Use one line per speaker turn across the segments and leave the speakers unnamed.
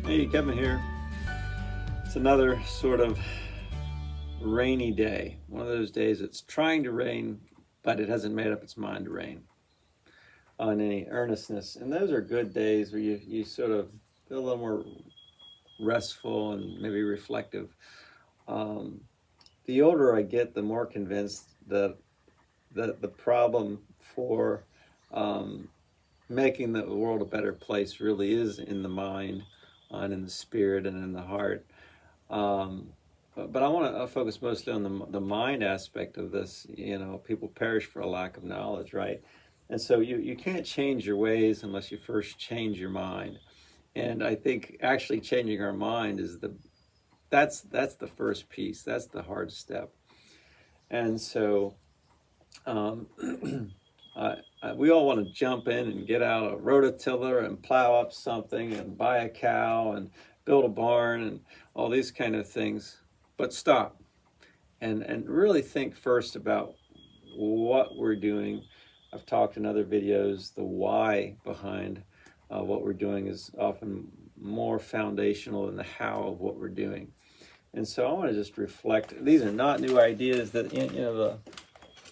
Hey, Kevin here. It's another sort of rainy day. One of those days it's trying to rain, but it hasn't made up its mind to rain on any earnestness. And those are good days where you sort of feel a little more restful and maybe reflective. Um, the older I get, the more convinced that the problem for um, making the world a better place really is in the mind and in the spirit and in the heart. Um, but I want to focus mostly on the mind aspect of this. You know, people perish for a lack of knowledge, right? And so you can't change your ways unless you first change your mind. And I think actually changing our mind is that's the first piece. That's the hard step. And so um, we all want to jump in and get out a rototiller and plow up something and buy a cow and build a barn and all these kind of things. But stop and really think first about what we're doing. I've talked in other videos, the why behind what we're doing is often more foundational than the how of what we're doing. And so I want to just reflect. These are not new ideas that, the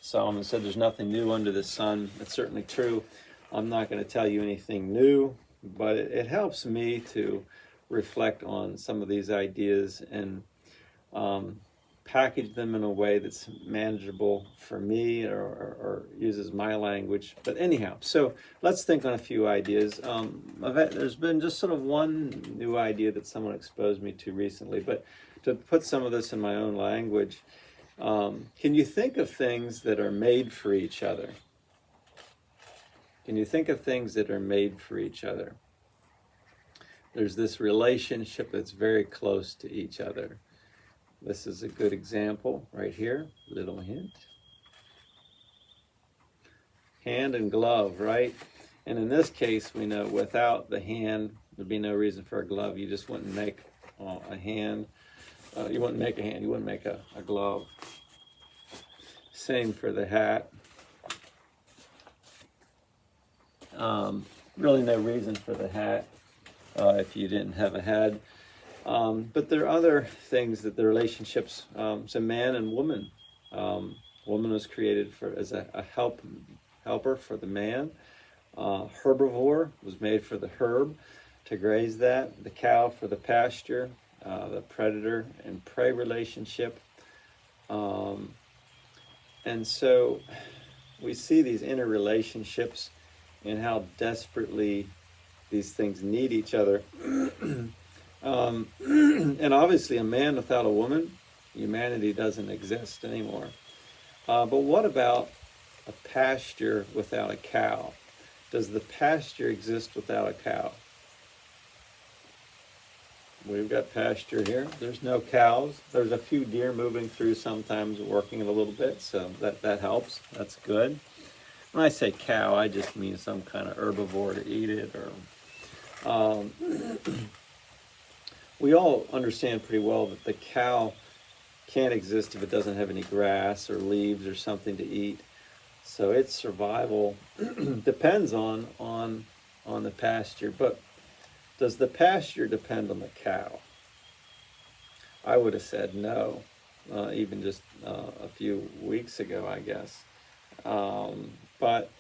Solomon said there's nothing new under the sun. That's certainly true. I'm not going to tell you anything new, but it helps me to reflect on some of these ideas and um, package them in a way that's manageable for me or uses my language. But anyhow, so let's think on a few ideas. There's been just sort of one new idea that someone exposed me to recently, but to put some of this in my own language, can you think of things that are made for each other? Can you think of things that are made for each other? There's this relationship that's very close to each other. This is a good example right here, little hint. Hand and glove, right? And in this case, we know without the hand, there'd be no reason for a glove. You just wouldn't make a hand. You wouldn't make a hand, you wouldn't make a glove. Same for the hat. Really no reason for the hat if you didn't have a head. But there are other things that the relationships, so man and woman. Woman was created as a helper for the man. Herbivore was made for the herb to graze that. The cow for the pasture. The predator and prey relationship. And so we see these interrelationships and how desperately these things need each other. And obviously a man without a woman, humanity doesn't exist anymore. But what about a pasture without a cow? Does the pasture exist without a cow? We've got pasture here. There's no cows. There's a few deer moving through sometimes, working it a little bit, so that helps. That's good. When I say cow, I just mean some kind of herbivore to eat it. Or we all understand pretty well that the cow can't exist if it doesn't have any grass or leaves or something to eat. So its survival depends on the pasture. But does the pasture depend on the cow? I would have said no, even just a few weeks ago, I guess. But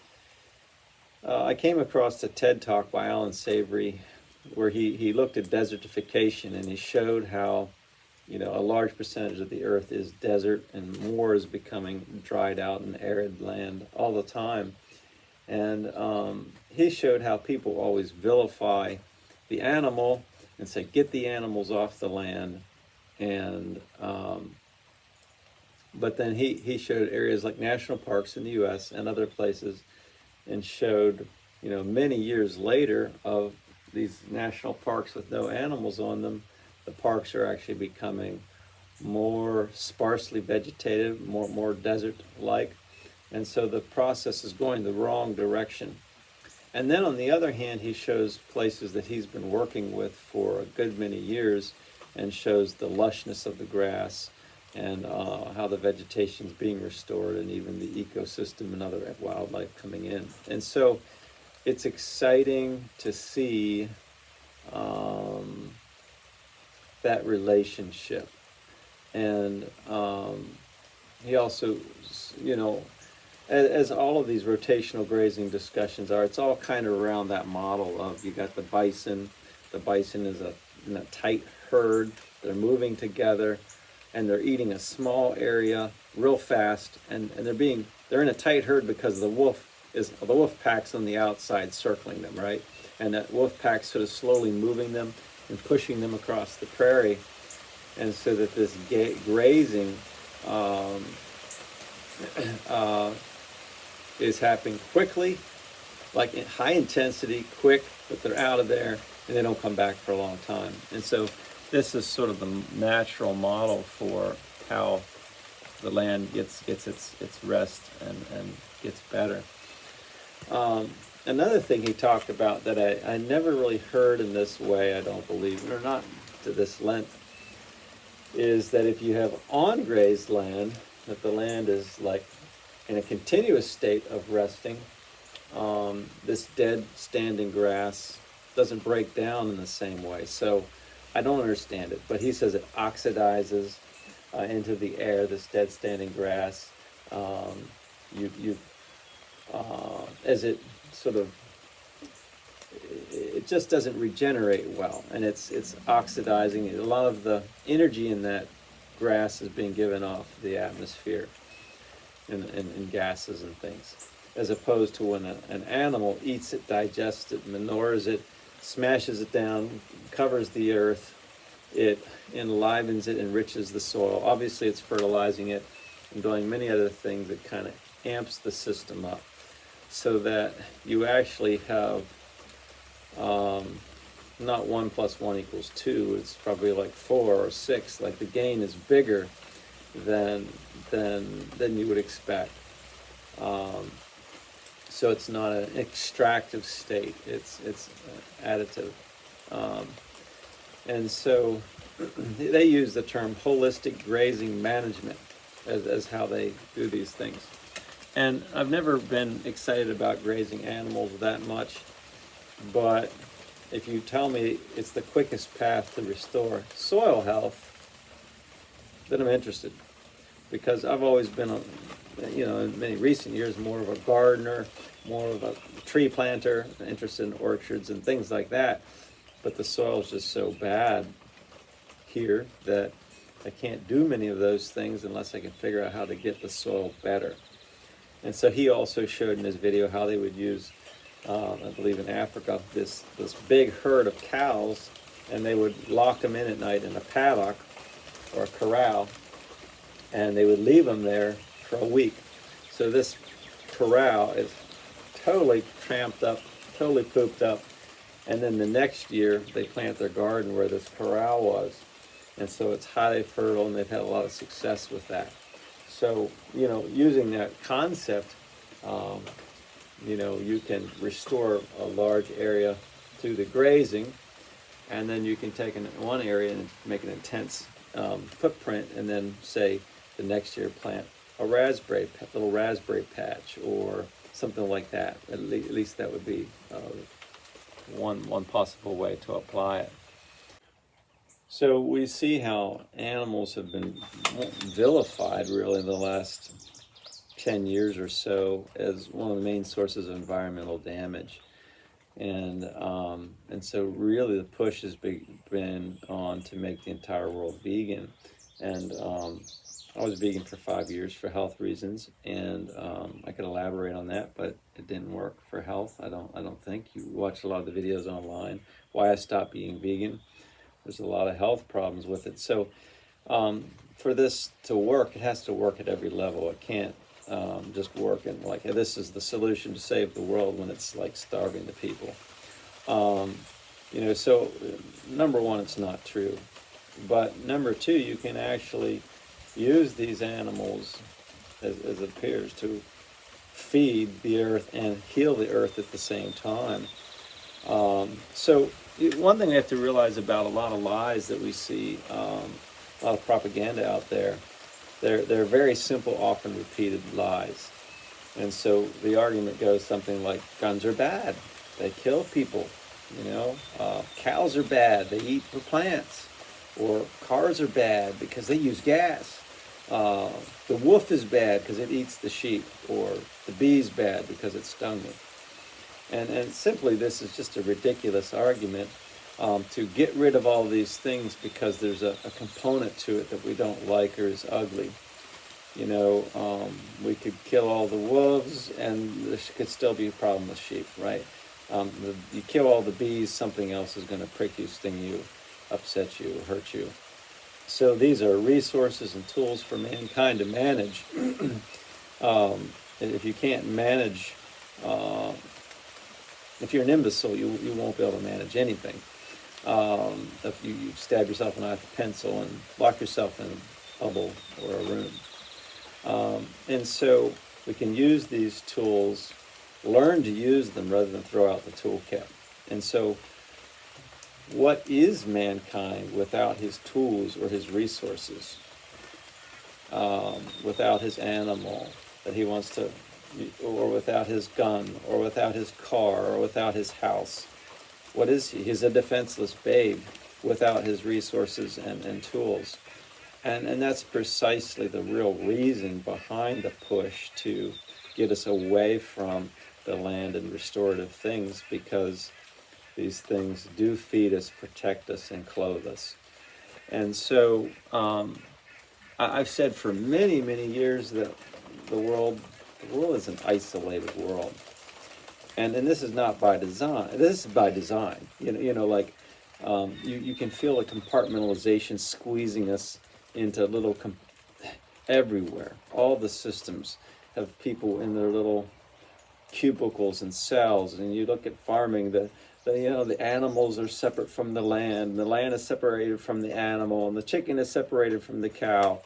I came across a TED Talk by Alan Savory where he looked at desertification and he showed how, a large percentage of the earth is desert and more is becoming dried out and arid land all the time. And he showed how people always vilify the animal and say, get the animals off the land. And but then he showed areas like national parks in the U.S. and other places and showed, many years later of these national parks with no animals on them, the parks are actually becoming more sparsely vegetated, more desert-like. And so the process is going the wrong direction. And then on the other hand, he shows places that he's been working with for a good many years and shows the lushness of the grass and how the vegetation is being restored and even the ecosystem and other wildlife coming in. And so it's exciting to see that relationship. And he also, you know, as all of these rotational grazing discussions are, it's all kind of around that model of, you got the bison. The bison is in a tight herd. They're moving together, and they're eating a small area real fast, and they're in a tight herd because the wolf pack's on the outside circling them, right? And that wolf pack's sort of slowly moving them and pushing them across the prairie, and so that this grazing is happening quickly, like in high intensity, quick, but they're out of there and they don't come back for a long time. And so this is sort of the natural model for how the land gets its rest and gets better. Another thing he talked about that I never really heard in this way, I don't believe, or not to this length, is that if you have on-grazed land, that the land is like in a continuous state of resting, this dead standing grass doesn't break down in the same way. So I don't understand it, but he says it oxidizes into the air, this dead standing grass. As it sort of, it just doesn't regenerate well, and it's oxidizing. A lot of the energy in that grass is being given off the atmosphere and gases and things, as opposed to when an animal eats it, digests it, manures it, smashes it down, covers the earth, it enlivens it, enriches the soil. Obviously it's fertilizing it and doing many other things that kind of amps the system up, so that you actually have not 1 + 1 = 2, it's probably like 4 or 6. Like the gain is bigger than you would expect. So it's not an extractive state, it's additive. And so they use the term holistic grazing management as how they do these things. And I've never been excited about grazing animals that much, but if you tell me it's the quickest path to restore soil health, then I'm interested. Because I've always been, in many recent years, more of a gardener, more of a tree planter, interested in orchards and things like that. But the soil's just so bad here that I can't do many of those things unless I can figure out how to get the soil better. And so he also showed in his video how they would use, I believe in Africa, this big herd of cows, and they would lock them in at night in a paddock or a corral, and they would leave them there for a week. So this corral is totally tramped up, totally pooped up, and then the next year they plant their garden where this corral was. And so it's highly fertile, and they've had a lot of success with that. So, using that concept, you can restore a large area through the grazing, and then you can take one area and make an intense footprint, and then say the next year plant a little raspberry patch or something like that. At least that would be one possible way to apply it. So we see how animals have been vilified really in the last 10 years or so as one of the main sources of environmental damage. And so really the push has been on to make the entire world vegan. And I was vegan for 5 years for health reasons, and I could elaborate on that, but it didn't work for health. I don't think. You watch a lot of the videos online. Why I stopped being vegan. There's a lot of health problems with it. So for this to work, it has to work at every level. It can't just work and like, hey, this is the solution to save the world when it's like starving the people. So number one, it's not true. But number two, you can actually use these animals, as it appears, to feed the earth and heal the earth at the same time. So one thing we have to realize about a lot of lies that we see, a lot of propaganda out there, they're very simple, often repeated lies. And so the argument goes something like, guns are bad, they kill people, cows are bad, they eat the plants. Or cars are bad because they use gas. The wolf is bad because it eats the sheep. Or the bee's bad because it stung me. And simply, this is just a ridiculous argument to get rid of all these things because there's a component to it that we don't like or is ugly. We could kill all the wolves and there could still be a problem with sheep, right? You kill all the bees, something else is going to prick you, sting you, upset you, hurt you. So these are resources and tools for mankind to manage. If you can't manage, if you're an imbecile, you won't be able to manage anything. If you stab yourself in the eye with a pencil and lock yourself in a bubble or a room. And so we can use these tools, learn to use them rather than throw out the toolkit. And so what is mankind without his tools or his resources? Without his animal that he wants to, or without his gun, or without his car, or without his house? What is he? He's a defenseless babe without his resources and tools. And that's precisely the real reason behind the push to get us away from the land and restorative things, because these things do feed us, protect us, and clothe us. And so I've said for many, many years that the world is an isolated world. And this is not by design. This is by design. You can feel a compartmentalization squeezing us into little everywhere. All the systems have people in their little cubicles and cells. And you look at farming, the animals are separate from the land is separated from the animal, and the chicken is separated from the cow.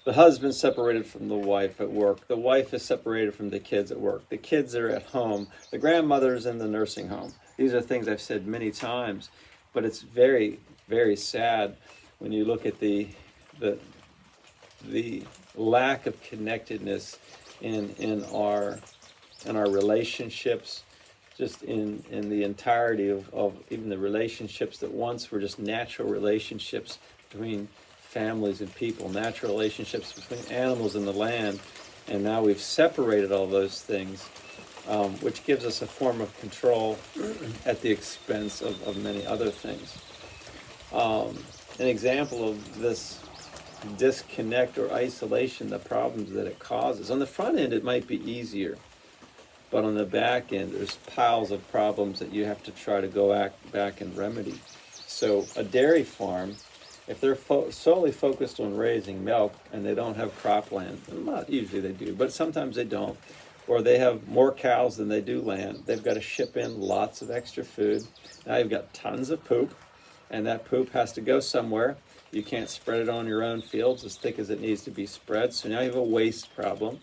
The husband's separated from the wife at work. The wife is separated from the kids at work. The kids are at home. The grandmother's in the nursing home. These are things I've said many times, but it's very, very sad when you look at the lack of connectedness in our relationships, just in the entirety of even the relationships that once were just natural relationships between families and people, natural relationships between animals and the land, and now we've separated all those things, which gives us a form of control at the expense of many other things. An example of this disconnect or isolation, the problems that it causes. On the front end, it might be easier, but on the back end, there's piles of problems that you have to try to go back and remedy. So a dairy farm, if they're solely focused on raising milk and they don't have cropland, not usually they do, but sometimes they don't, or they have more cows than they do land, they've got to ship in lots of extra food. Now you've got tons of poop, and that poop has to go somewhere. You can't spread it on your own fields as thick as it needs to be spread, so now you have a waste problem.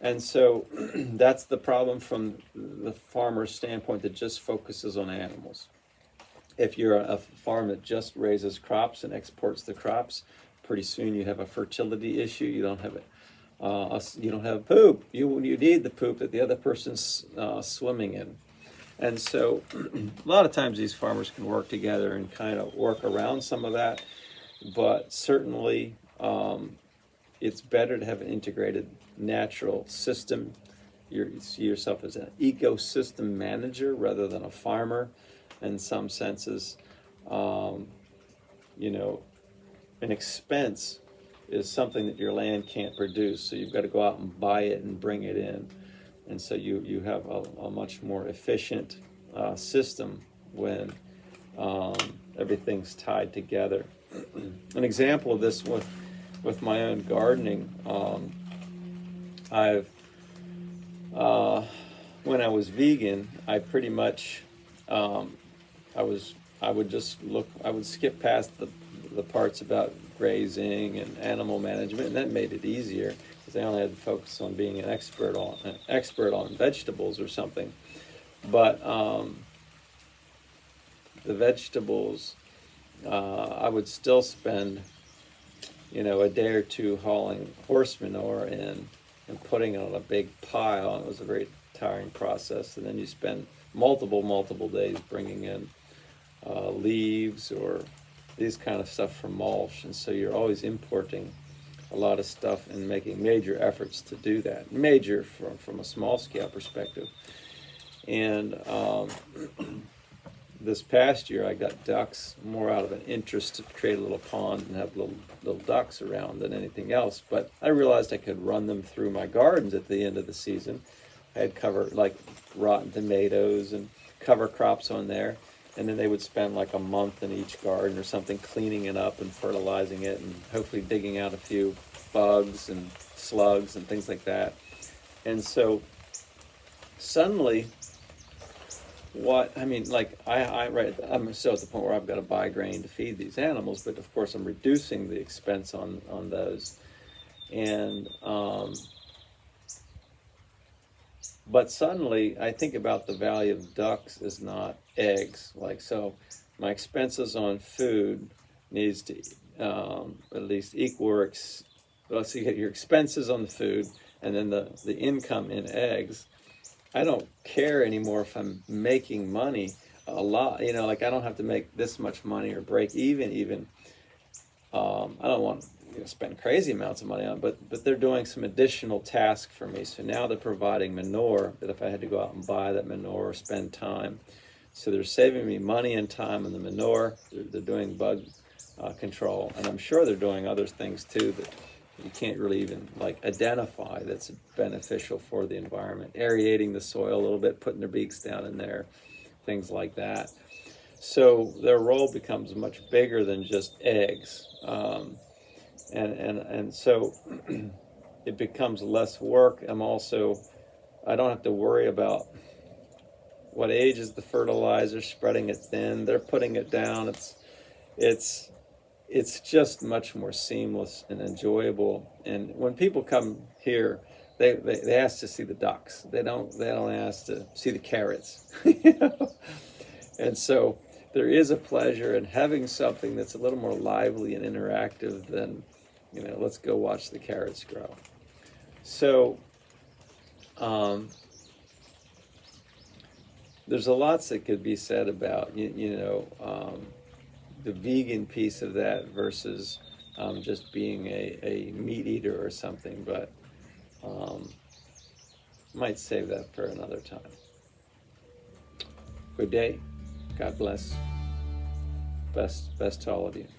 And so that's the problem from the farmer's standpoint that just focuses on animals. If you're a farm that just raises crops and exports the crops, pretty soon you have a fertility issue. You don't have you don't have poop. You need the poop that the other person's swimming in. And so a lot of times these farmers can work together and kind of work around some of that. But certainly it's better to have an integrated natural system. You see yourself as an ecosystem manager rather than a farmer. In some senses, an expense is something that your land can't produce, so you've got to go out and buy it and bring it in. And so you have a much more efficient system when everything's tied together. An example of this with my own gardening, when I was vegan, I pretty much I would skip past the parts about grazing and animal management, and that made it easier because I only had to focus on being an expert on vegetables or something. But the vegetables, I would still spend, a day or two hauling horse manure in and putting it on a big pile, and it was a very tiring process. And then you spend multiple days bringing in leaves or these kind of stuff for mulch, and so you're always importing a lot of stuff and making major efforts to do that. Major from a small scale perspective. And this past year I got ducks more out of an interest to create a little pond and have little ducks around than anything else. But I realized I could run them through my gardens at the end of the season. I had cover like rotten tomatoes and cover crops on there. And then they would spend like a month in each garden or something cleaning it up and fertilizing it and hopefully digging out a few bugs and slugs and things like that. And so suddenly I'm still at the point where I've got to buy grain to feed these animals, but of course I'm reducing the expense on those. And but suddenly I think about the value of ducks as not eggs. Like, so my expenses on food needs to at least equal let's see, your expenses on the food and then the income in eggs. I don't care anymore if I'm making money a lot, like I don't have to make this much money or break even. I don't want to spend crazy amounts of money on, but they're doing some additional task for me. So now they're providing manure that if I had to go out and buy that manure or spend time. So they're saving me money and time on the manure. They're doing bug control, and I'm sure they're doing other things too that you can't really even like identify that's beneficial for the environment. Aerating the soil a little bit, putting their beaks down in there, things like that. So their role becomes much bigger than just eggs, and so it becomes less work. I don't have to worry about what age is the fertilizer, spreading it thin. They're putting it down. It's just much more seamless and enjoyable. And when people come here, they ask to see the ducks. They don't ask to see the carrots. And so there is a pleasure in having something that's a little more lively and interactive than, let's go watch the carrots grow. So there's a lot that could be said about the vegan piece of that versus just being a meat eater or something, but might save that for another time. Good day. God bless. Best to all of you.